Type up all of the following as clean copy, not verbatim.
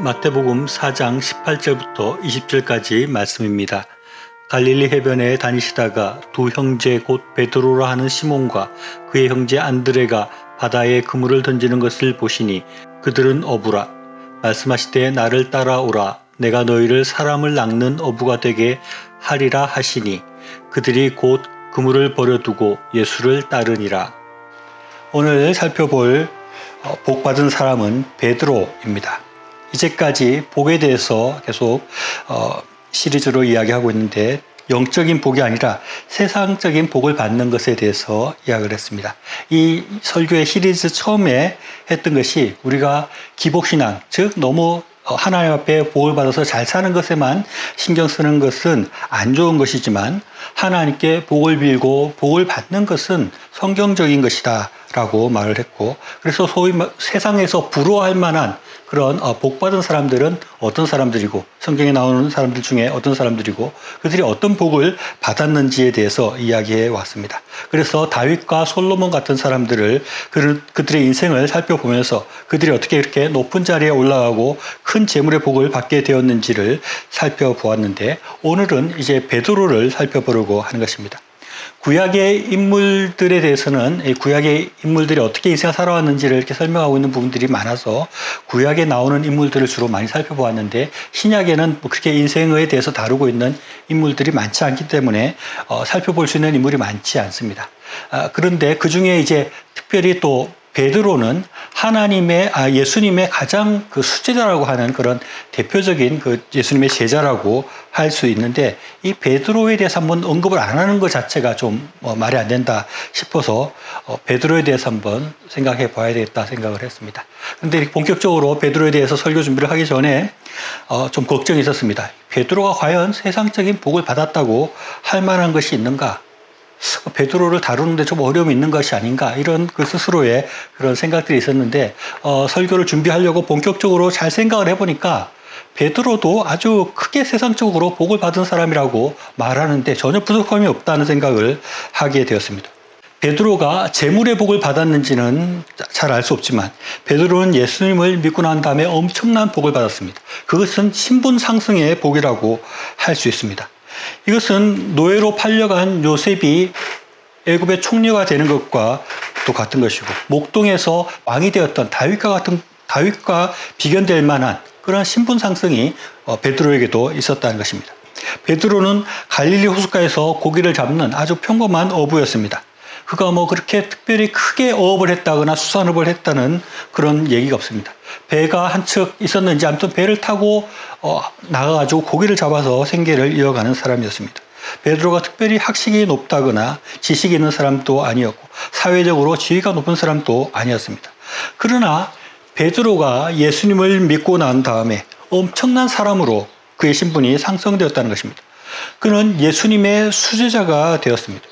마태복음 4장 18절부터 20절까지 말씀입니다. 갈릴리 해변에 다니시다가 두 형제 곧 베드로라 하는 시몬과 그의 형제 안드레가 바다에 그물을 던지는 것을 보시니 그들은 어부라. 말씀하시되 나를 따라오라. 내가 너희를 사람을 낚는 어부가 되게 하리라 하시니 그들이 곧 그물을 버려두고 예수를 따르니라. 오늘 살펴볼 복받은 사람은 베드로입니다. 이제까지 복에 대해서 계속 시리즈로 이야기하고 있는데 영적인 복이 아니라 세상적인 복을 받는 것에 대해서 이야기를 했습니다. 이 설교의 시리즈 처음에 했던 것이 우리가 기복신앙, 즉 너무 하나님 앞에 복을 받아서 잘 사는 것에만 신경 쓰는 것은 안 좋은 것이지만 하나님께 복을 빌고 복을 받는 것은 성경적인 것이다 라고 말을 했고, 그래서 소위 세상에서 부러워할 만한 그런 복받은 사람들은 어떤 사람들이고 성경에 나오는 사람들 중에 어떤 사람들이고 그들이 어떤 복을 받았는지에 대해서 이야기해 왔습니다. 그래서 다윗과 솔로몬 같은 사람들을 그들의 인생을 살펴보면서 그들이 어떻게 이렇게 높은 자리에 올라가고 큰 재물의 복을 받게 되었는지를 살펴보았는데, 오늘은 이제 베드로를 살펴보려고 하는 것입니다. 구약의 인물들에 대해서는 구약의 인물들이 어떻게 인생을 살아왔는지를 이렇게 설명하고 있는 부분들이 많아서 구약에 나오는 인물들을 주로 많이 살펴보았는데, 신약에는 그렇게 인생에 대해서 다루고 있는 인물들이 많지 않기 때문에 살펴볼 수 있는 인물이 많지 않습니다. 그런데 그 중에 이제 특별히 또 베드로는 예수님의 가장 그 수제자라고 하는 그런 대표적인 그 예수님의 제자라고 할 수 있는데, 이 베드로에 대해서 한번 언급을 안 하는 것 자체가 좀 말이 안 된다 싶어서 베드로에 대해서 한번 생각해 봐야 되겠다 생각을 했습니다. 그런데 본격적으로 베드로에 대해서 설교 준비를 하기 전에 좀 걱정이 있었습니다. 베드로가 과연 세상적인 복을 받았다고 할 만한 것이 있는가? 베드로를 다루는데 좀 어려움이 있는 것이 아닌가, 이런 그 스스로의 그런 생각들이 있었는데 설교를 준비하려고 본격적으로 잘 생각을 해보니까 베드로도 아주 크게 세상적으로 복을 받은 사람이라고 말하는데 전혀 부족함이 없다는 생각을 하게 되었습니다. 베드로가 재물의 복을 받았는지는 잘 알 수 없지만 베드로는 예수님을 믿고 난 다음에 엄청난 복을 받았습니다. 그것은 신분 상승의 복이라고 할 수 있습니다. 이것은 노예로 팔려간 요셉이 애굽의 총리가 되는 것과 또 같은 것이고, 목동에서 왕이 되었던 다윗과 비견될 만한 그런 신분 상승이 베드로에게도 있었다는 것입니다. 베드로는 갈릴리 호숫가에서 고기를 잡는 아주 평범한 어부였습니다. 그가 그렇게 특별히 크게 어업을 했다거나 수산업을 했다는 그런 얘기가 없습니다. 배가 한 척 있었는지 아무튼 배를 타고 나가가지고 고기를 잡아서 생계를 이어가는 사람이었습니다. 베드로가 특별히 학식이 높다거나 지식이 있는 사람도 아니었고 사회적으로 지위가 높은 사람도 아니었습니다. 그러나 베드로가 예수님을 믿고 난 다음에 엄청난 사람으로 그의 신분이 상승되었다는 것입니다. 그는 예수님의 수제자가 되었습니다.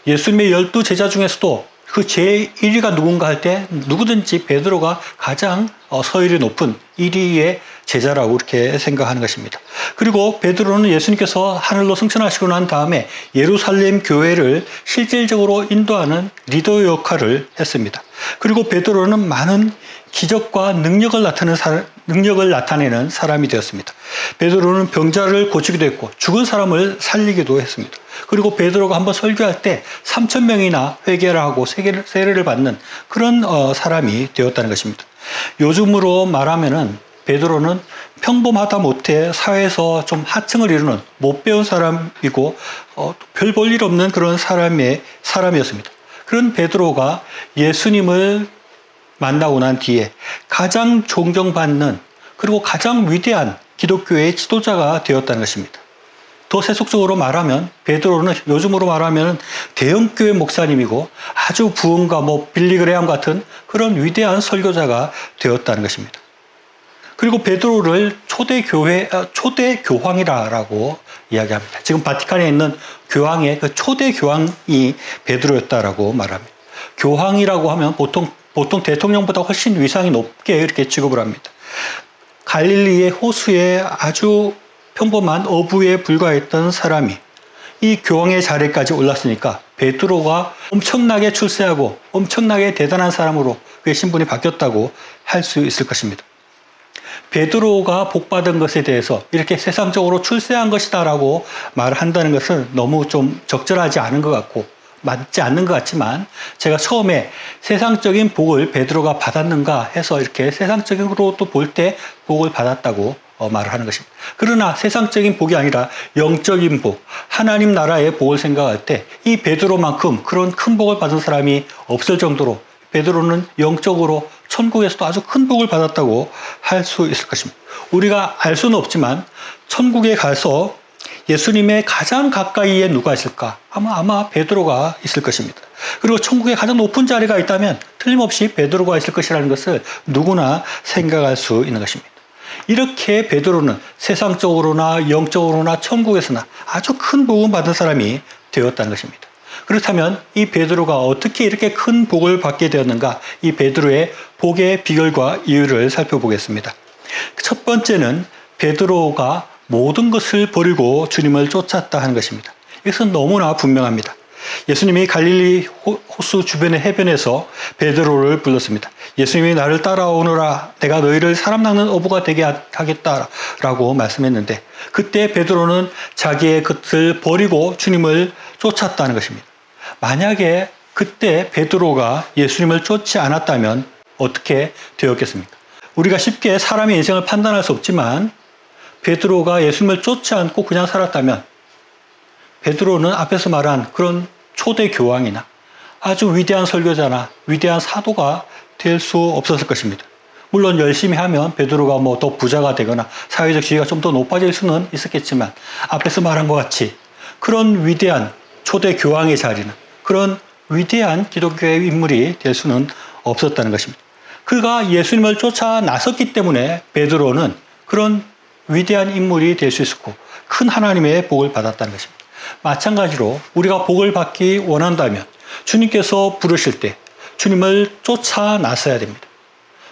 예수님의 12제자 중에서도 그 제1위가 누군가 할 때 누구든지 베드로가 가장 서열이 높은 1위의 제자라고 이렇게 생각하는 것입니다. 그리고 베드로는 예수님께서 하늘로 승천하시고 난 다음에 예루살렘 교회를 실질적으로 인도하는 리더 역할을 했습니다. 그리고 베드로는 많은 기적과 능력을 나타내는 사람이 되었습니다. 베드로는 병자를 고치기도 했고 죽은 사람을 살리기도 했습니다. 그리고 베드로가 한번 설교할 때 3,000명이나 회개를 하고 세례를 받는 그런 사람이 되었다는 것입니다. 요즘으로 말하면은 베드로는 평범하다 못해 사회에서 좀 하층을 이루는 못 배운 사람이고 별 볼 일 없는 그런 사람이었습니다. 그런 베드로가 예수님을 만나고 난 뒤에 가장 존경받는 그리고 가장 위대한 기독교의 지도자가 되었다는 것입니다. 더 세속적으로 말하면 베드로는 요즘으로 말하면 대형교회 목사님이고 아주 부흥가 빌리그레함 같은 그런 위대한 설교자가 되었다는 것입니다. 그리고 베드로를 초대 교황이라고 이야기합니다. 지금 바티칸에 있는 교황의 그 초대 교황이 베드로였다라고 말합니다. 교황이라고 하면 보통 대통령보다 훨씬 위상이 높게 이렇게 취급을 합니다. 갈릴리의 호수에 아주 평범한 어부에 불과했던 사람이 이 교황의 자리까지 올랐으니까 베드로가 엄청나게 출세하고 엄청나게 대단한 사람으로 그의 신분이 바뀌었다고 할 수 있을 것입니다. 베드로가 복받은 것에 대해서 이렇게 세상적으로 출세한 것이다라고 말한다는 것은 너무 좀 적절하지 않은 것 같고 맞지 않는 것 같지만, 제가 처음에 세상적인 복을 베드로가 받았는가 해서 이렇게 세상적으로 또 볼 때 복을 받았다고 말을 하는 것입니다. 그러나 세상적인 복이 아니라 영적인 복, 하나님 나라의 복을 생각할 때 이 베드로만큼 그런 큰 복을 받은 사람이 없을 정도로 베드로는 영적으로 천국에서도 아주 큰 복을 받았다고 할 수 있을 것입니다. 우리가 알 수는 없지만 천국에 가서 예수님의 가장 가까이에 누가 있을까? 아마 베드로가 있을 것입니다. 그리고 천국에 가장 높은 자리가 있다면 틀림없이 베드로가 있을 것이라는 것을 누구나 생각할 수 있는 것입니다. 이렇게 베드로는 세상적으로나 영적으로나 천국에서나 아주 큰 복을 받은 사람이 되었다는 것입니다. 그렇다면 이 베드로가 어떻게 이렇게 큰 복을 받게 되었는가? 이 베드로의 복의 비결과 이유를 살펴보겠습니다. 첫 번째는 베드로가 모든 것을 버리고 주님을 쫓았다 하는 것입니다. 이것은 너무나 분명합니다. 예수님이 갈릴리 호수 주변의 해변에서 베드로를 불렀습니다. 예수님이 나를 따라오너라, 내가 너희를 사람 낚는 어부가 되게 하겠다라고 말씀했는데, 그때 베드로는 자기의 것을 버리고 주님을 쫓았다는 것입니다. 만약에 그때 베드로가 예수님을 쫓지 않았다면 어떻게 되었겠습니까? 우리가 쉽게 사람의 인생을 판단할 수 없지만 베드로가 예수님을 쫓지 않고 그냥 살았다면 베드로는 앞에서 말한 그런 초대 교황이나 아주 위대한 설교자나 위대한 사도가 될 수 없었을 것입니다. 물론 열심히 하면 베드로가 더 부자가 되거나 사회적 지위가 좀 더 높아질 수는 있었겠지만, 앞에서 말한 것 같이 그런 위대한 초대 교황의 자리는, 그런 위대한 기독교의 인물이 될 수는 없었다는 것입니다. 그가 예수님을 쫓아 나섰기 때문에 베드로는 그런 위대한 인물이 될 수 있었고 큰 하나님의 복을 받았다는 것입니다. 마찬가지로 우리가 복을 받기 원한다면 주님께서 부르실 때 주님을 쫓아 나서야 됩니다.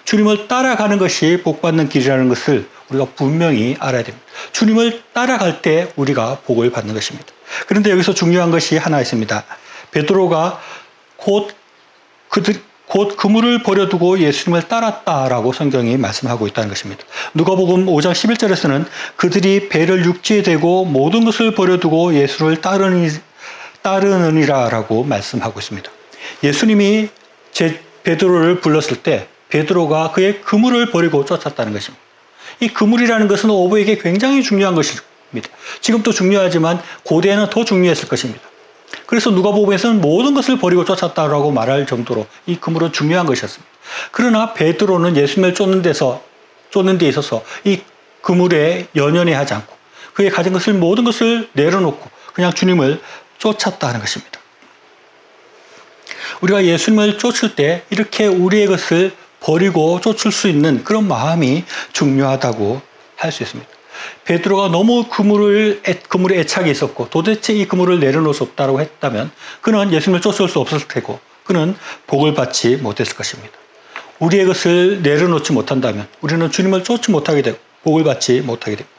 주님을 따라가는 것이 복받는 길이라는 것을 우리가 분명히 알아야 됩니다. 주님을 따라갈 때 우리가 복을 받는 것입니다. 그런데 여기서 중요한 것이 하나 있습니다. 베드로가 곧 그물을 버려두고 예수님을 따랐다라고 성경이 말씀하고 있다는 것입니다. 누가복음 5장 11절에서는 그들이 배를 육지에 대고 모든 것을 버려두고 예수를 따르느니라라고 말씀하고 있습니다. 예수님이 베드로를 불렀을 때 베드로가 그의 그물을 버리고 쫓았다는 것입니다. 이 그물이라는 것은 어부에게 굉장히 중요한 것입니다. 지금도 중요하지만 고대에는 더 중요했을 것입니다. 그래서 누가복음에서는 모든 것을 버리고 쫓았다라고 말할 정도로 이 그물은 중요한 것이었습니다. 그러나 베드로는 예수님을 쫓는 데 있어서 이 그물에 연연해 하지 않고 그의 가진 것을 모든 것을 내려놓고 그냥 주님을 쫓았다는 것입니다. 우리가 예수님을 쫓을 때 이렇게 우리의 것을 버리고 쫓을 수 있는 그런 마음이 중요하다고 할 수 있습니다. 베드로가 너무 그물에 애착이 있었고 도대체 이 그물을 내려놓을 수 없다고 했다면 그는 예수님을 쫓을 수 없었을 테고 그는 복을 받지 못했을 것입니다. 우리의 것을 내려놓지 못한다면 우리는 주님을 쫓지 못하게 되고 복을 받지 못하게 됩니다.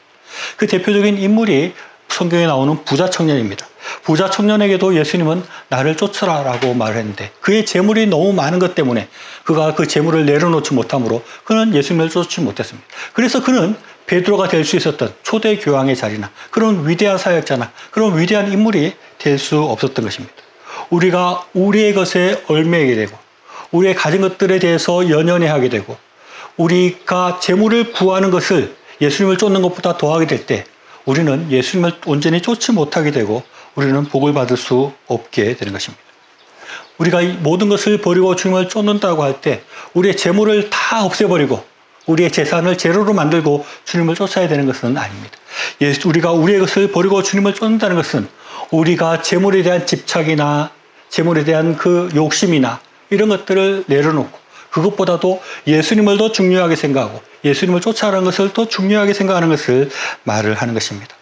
그 대표적인 인물이 성경에 나오는 부자 청년입니다. 부자 청년에게도 예수님은 나를 쫓으라라고 말을 했는데 그의 재물이 너무 많은 것 때문에 그가 그 재물을 내려놓지 못하므로 그는 예수님을 쫓지 못했습니다. 그래서 그는 베드로가 될 수 있었던 초대 교황의 자리나 그런 위대한 사역자나 그런 위대한 인물이 될 수 없었던 것입니다. 우리가 우리의 것에 얽매이게 되고 우리의 가진 것들에 대해서 연연해하게 되고 우리가 재물을 구하는 것을 예수님을 쫓는 것보다 더하게 될 때 우리는 예수님을 온전히 쫓지 못하게 되고 우리는 복을 받을 수 없게 되는 것입니다. 우리가 모든 것을 버리고 주님을 쫓는다고 할 때 우리의 재물을 다 없애버리고 우리의 재산을 제로로 만들고 주님을 쫓아야 되는 것은 아닙니다. 우리가 우리의 것을 버리고 주님을 쫓는다는 것은 우리가 재물에 대한 집착이나 재물에 대한 그 욕심이나 이런 것들을 내려놓고 그것보다도 예수님을 더 중요하게 생각하고 예수님을 쫓아가는 것을 더 중요하게 생각하는 것을 말을 하는 것입니다.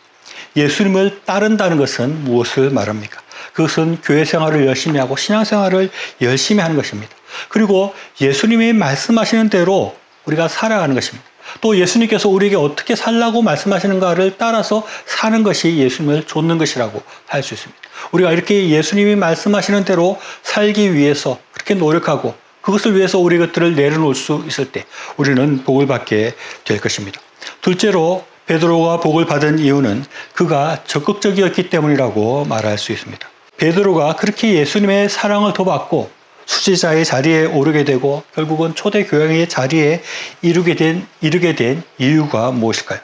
예수님을 따른다는 것은 무엇을 말합니까? 그것은 교회 생활을 열심히 하고 신앙생활을 열심히 하는 것입니다. 그리고 예수님이 말씀하시는 대로 우리가 살아가는 것입니다. 또 예수님께서 우리에게 어떻게 살라고 말씀하시는가를 따라서 사는 것이 예수님을 좇는 것이라고 할 수 있습니다. 우리가 이렇게 예수님이 말씀하시는 대로 살기 위해서 그렇게 노력하고 그것을 위해서 우리 것들을 내려놓을 수 있을 때 우리는 복을 받게 될 것입니다. 둘째로 베드로가 복을 받은 이유는 그가 적극적이었기 때문이라고 말할 수 있습니다. 베드로가 그렇게 예수님의 사랑을 더 받고 수지자의 자리에 오르게 되고 결국은 초대 교양의 자리에 이르게 된 이유가 무엇일까요?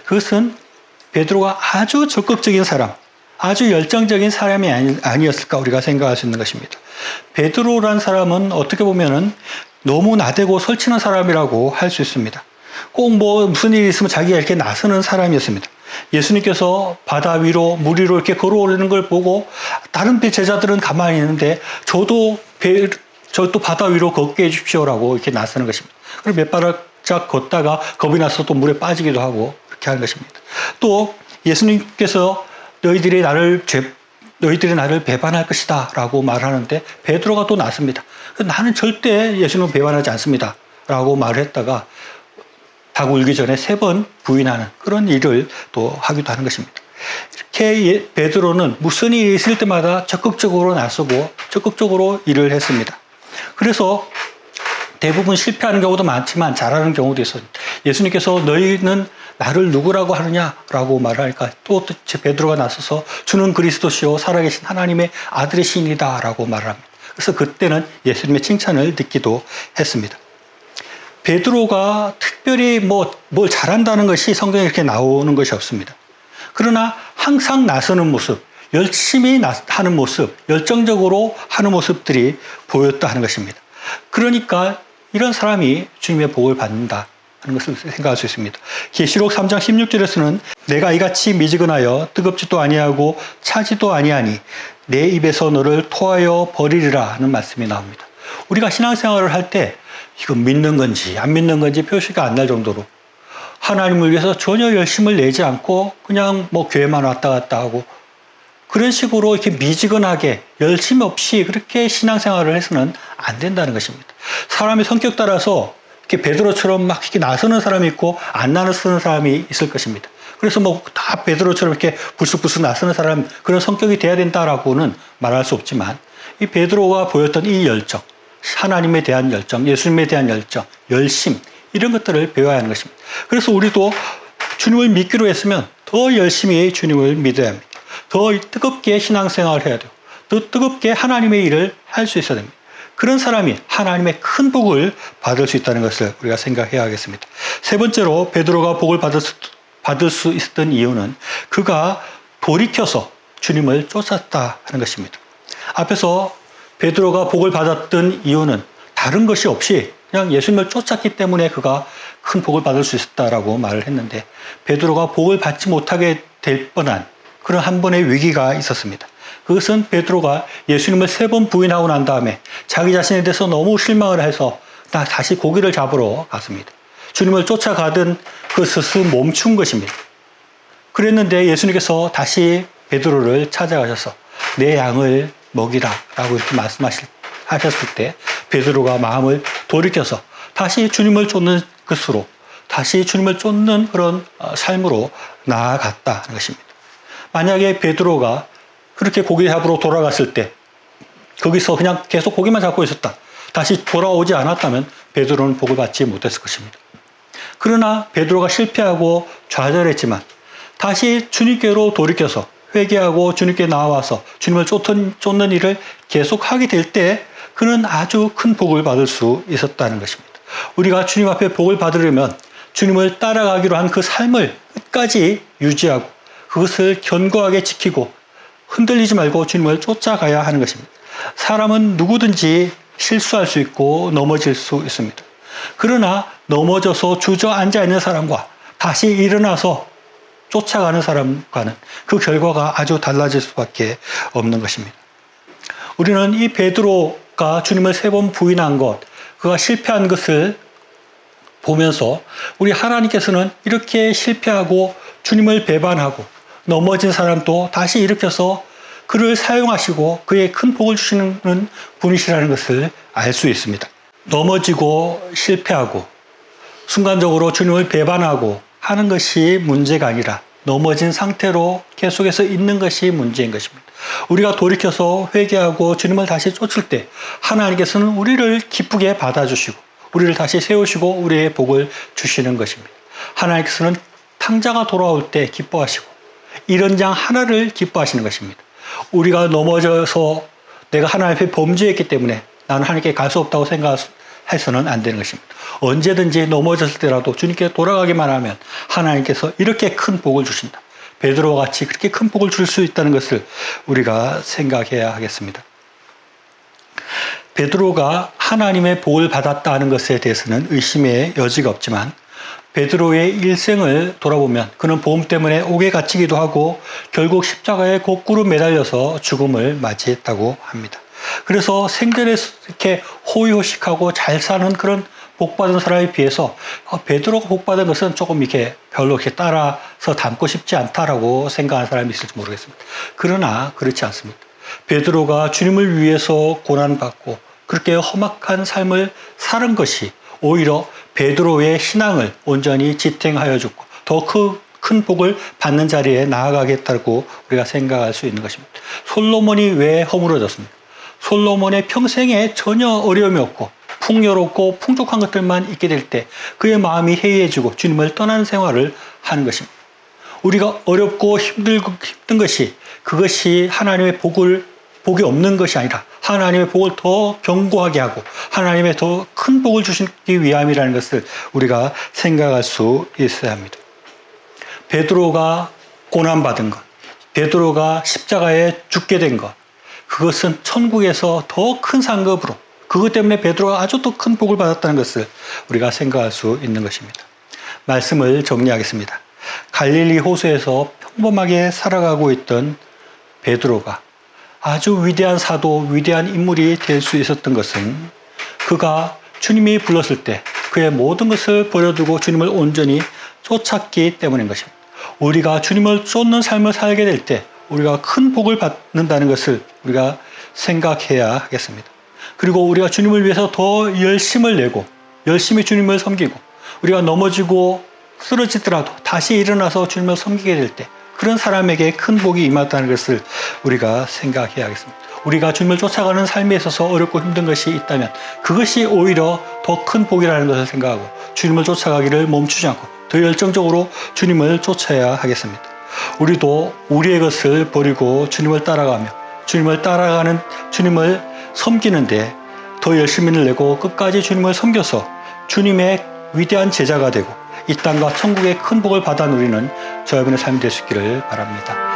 그것은 베드로가 아주 적극적인 사람, 아주 열정적인 사람이 아니었을까 우리가 생각할 수 있는 것입니다. 베드로란 사람은 어떻게 보면은 너무 나대고 설치는 사람이라고 할 수 있습니다. 꼭 무슨 일이 있으면 자기가 이렇게 나서는 사람이었습니다. 예수님께서 바다 위로 물 위로 이렇게 걸어오르는 걸 보고 다른 제자들은 가만히 있는데 저도 바다 위로 걷게 해주십시오라고 이렇게 나서는 것입니다. 그리고 몇 발짝 걷다가 겁이 나서 또 물에 빠지기도 하고 그렇게 하는 것입니다. 또 예수님께서 너희들이 나를 배반할 것이다 라고 말하는데 베드로가 또 나섭니다. 나는 절대 예수님을 배반하지 않습니다 라고 말을 했다가 닭 울기 전에 3번 부인하는 그런 일을 또 하기도 하는 것입니다. 이렇게 베드로는 무슨 일이 있을 때마다 적극적으로 나서고 적극적으로 일을 했습니다. 그래서 대부분 실패하는 경우도 많지만 잘하는 경우도 있었습니다. 예수님께서 너희는 나를 누구라고 하느냐라고 말하니까 또 베드로가 나서서 주는 그리스도시요 살아계신 하나님의 아들이시니이다 라고 말을 합니다. 그래서 그때는 예수님의 칭찬을 듣기도 했습니다. 베드로가 특별히 뭘 잘한다는 것이 성경에 이렇게 나오는 것이 없습니다. 그러나 항상 나서는 모습, 열심히 하는 모습, 열정적으로 하는 모습들이 보였다 하는 것입니다. 그러니까 이런 사람이 주님의 복을 받는다 하는 것을 생각할 수 있습니다. 계시록 3장 16절에서는 내가 이같이 미지근하여 뜨겁지도 아니하고 차지도 아니하니 내 입에서 너를 토하여 버리리라 하는 말씀이 나옵니다. 우리가 신앙생활을 할 때 이거 믿는 건지 안 믿는 건지 표시가 안 날 정도로 하나님을 위해서 전혀 열심을 내지 않고 그냥 교회만 왔다 갔다 하고 그런 식으로 이렇게 미지근하게 열심 없이 그렇게 신앙생활을 해서는 안 된다는 것입니다. 사람의 성격 따라서 이렇게 베드로처럼 막 이렇게 나서는 사람이 있고 안 나서는 사람이 있을 것입니다. 그래서 다 베드로처럼 이렇게 불쑥불쑥 나서는 사람 그런 성격이 돼야 된다라고는 말할 수 없지만 이 베드로가 보였던 이 열정, 하나님에 대한 열정, 예수님에 대한 열정, 열심 이런 것들을 배워야 하는 것입니다. 그래서 우리도 주님을 믿기로 했으면 더 열심히 주님을 믿어야 합니다. 더 뜨겁게 신앙생활을 해야 돼요. 더 뜨겁게 하나님의 일을 할 수 있어야 됩니다. 그런 사람이 하나님의 큰 복을 받을 수 있다는 것을 우리가 생각해야 하겠습니다. 세 번째로 베드로가 복을 받을 수 있었던 이유는 그가 돌이켜서 주님을 쫓았다 하는 것입니다. 앞에서 베드로가 복을 받았던 이유는 다른 것이 없이 그냥 예수님을 쫓았기 때문에 그가 큰 복을 받을 수 있었다라고 말을 했는데 베드로가 복을 받지 못하게 될 뻔한 그런 한 번의 위기가 있었습니다. 그것은 베드로가 예수님을 3번 부인하고 난 다음에 자기 자신에 대해서 너무 실망을 해서 다시 고기를 잡으러 갔습니다. 주님을 쫓아가던 그 스스 멈춘 것입니다. 그랬는데 예수님께서 다시 베드로를 찾아가셔서 내 양을 먹이라 라고 이렇게 말씀하셨을 때 베드로가 마음을 돌이켜서 다시 주님을 쫓는 것으로 다시 주님을 쫓는 그런 삶으로 나아갔다 하는 것입니다. 만약에 베드로가 그렇게 고기 잡으러 돌아갔을 때 거기서 그냥 계속 고기만 잡고 있었다. 다시 돌아오지 않았다면 베드로는 복을 받지 못했을 것입니다. 그러나 베드로가 실패하고 좌절했지만 다시 주님께로 돌이켜서 회개하고 주님께 나와서 주님을 쫓는 일을 계속하게 될 때 그는 아주 큰 복을 받을 수 있었다는 것입니다. 우리가 주님 앞에 복을 받으려면 주님을 따라가기로 한 그 삶을 끝까지 유지하고 그것을 견고하게 지키고 흔들리지 말고 주님을 쫓아가야 하는 것입니다. 사람은 누구든지 실수할 수 있고 넘어질 수 있습니다. 그러나 넘어져서 주저앉아 있는 사람과 다시 일어나서 쫓아가는 사람과는 그 결과가 아주 달라질 수밖에 없는 것입니다. 우리는 이 베드로가 주님을 3번 부인한 것, 그가 실패한 것을 보면서 우리 하나님께서는 이렇게 실패하고 주님을 배반하고 넘어진 사람도 다시 일으켜서 그를 사용하시고 그의 큰 복을 주시는 분이시라는 것을 알 수 있습니다. 넘어지고 실패하고 순간적으로 주님을 배반하고 하는 것이 문제가 아니라 넘어진 상태로 계속해서 있는 것이 문제인 것입니다. 우리가 돌이켜서 회개하고 주님을 다시 쫓을 때 하나님께서는 우리를 기쁘게 받아주시고 우리를 다시 세우시고 우리의 복을 주시는 것입니다. 하나님께서는 탕자가 돌아올 때 기뻐하시고 이런 장 하나를 기뻐하시는 것입니다. 우리가 넘어져서 내가 하나님 앞에 범죄했기 때문에 나는 하나님께 갈 수 없다고 생각해서는 안 되는 것입니다. 언제든지 넘어졌을 때라도 주님께 돌아가기만 하면 하나님께서 이렇게 큰 복을 주신다. 베드로와 같이 그렇게 큰 복을 줄 수 있다는 것을 우리가 생각해야 하겠습니다. 베드로가 하나님의 복을 받았다는 것에 대해서는 의심의 여지가 없지만 베드로의 일생을 돌아보면 그는 복음 때문에 옥에 갇히기도 하고 결국 십자가에 거꾸로 매달려서 죽음을 맞이했다고 합니다. 그래서 생전에 이렇게 호의호식하고 잘 사는 그런 복받은 사람에 비해서 베드로가 복받은 것은 조금 이렇게 별로 이렇게 따라서 닮고 싶지 않다라고 생각하는 사람이 있을지 모르겠습니다. 그러나 그렇지 않습니다. 베드로가 주님을 위해서 고난받고 그렇게 험악한 삶을 사는 것이 오히려 베드로의 신앙을 온전히 지탱하여 주고 더 큰 복을 받는 자리에 나아가겠다고 우리가 생각할 수 있는 것입니다. 솔로몬이 왜 허물어졌습니까? 솔로몬의 평생에 전혀 어려움이 없고 풍요롭고 풍족한 것들만 있게 될 때 그의 마음이 해이해지고 주님을 떠나는 생활을 하는 것입니다. 우리가 어렵고 힘든 것이 그것이 하나님의 복이 없는 것이 아니라 하나님의 복을 더 견고하게 하고 하나님의 더 큰 복을 주시기 위함이라는 것을 우리가 생각할 수 있어야 합니다. 베드로가 고난받은 것, 베드로가 십자가에 죽게 된 것, 그것은 천국에서 더 큰 상급으로 그것 때문에 베드로가 아주 더 큰 복을 받았다는 것을 우리가 생각할 수 있는 것입니다. 말씀을 정리하겠습니다. 갈릴리 호수에서 평범하게 살아가고 있던 베드로가 아주 위대한 사도, 위대한 인물이 될 수 있었던 것은 그가 주님이 불렀을 때 그의 모든 것을 버려두고 주님을 온전히 쫓았기 때문인 것입니다. 우리가 주님을 쫓는 삶을 살게 될 때 우리가 큰 복을 받는다는 것을 우리가 생각해야 하겠습니다. 그리고 우리가 주님을 위해서 더 열심을 내고 열심히 주님을 섬기고 우리가 넘어지고 쓰러지더라도 다시 일어나서 주님을 섬기게 될 때 그런 사람에게 큰 복이 임한다는 것을 우리가 생각해야 하겠습니다. 우리가 주님을 쫓아가는 삶에 있어서 어렵고 힘든 것이 있다면 그것이 오히려 더 큰 복이라는 것을 생각하고 주님을 쫓아가기를 멈추지 않고 더 열정적으로 주님을 쫓아야 하겠습니다. 우리도 우리의 것을 버리고 주님을 따라가며 주님을 섬기는데 더 열심히를 내고 끝까지 주님을 섬겨서 주님의 위대한 제자가 되고 이 땅과 천국의 큰 복을 받아 누리는 저 여러분의 삶이 될 수 있기를 바랍니다.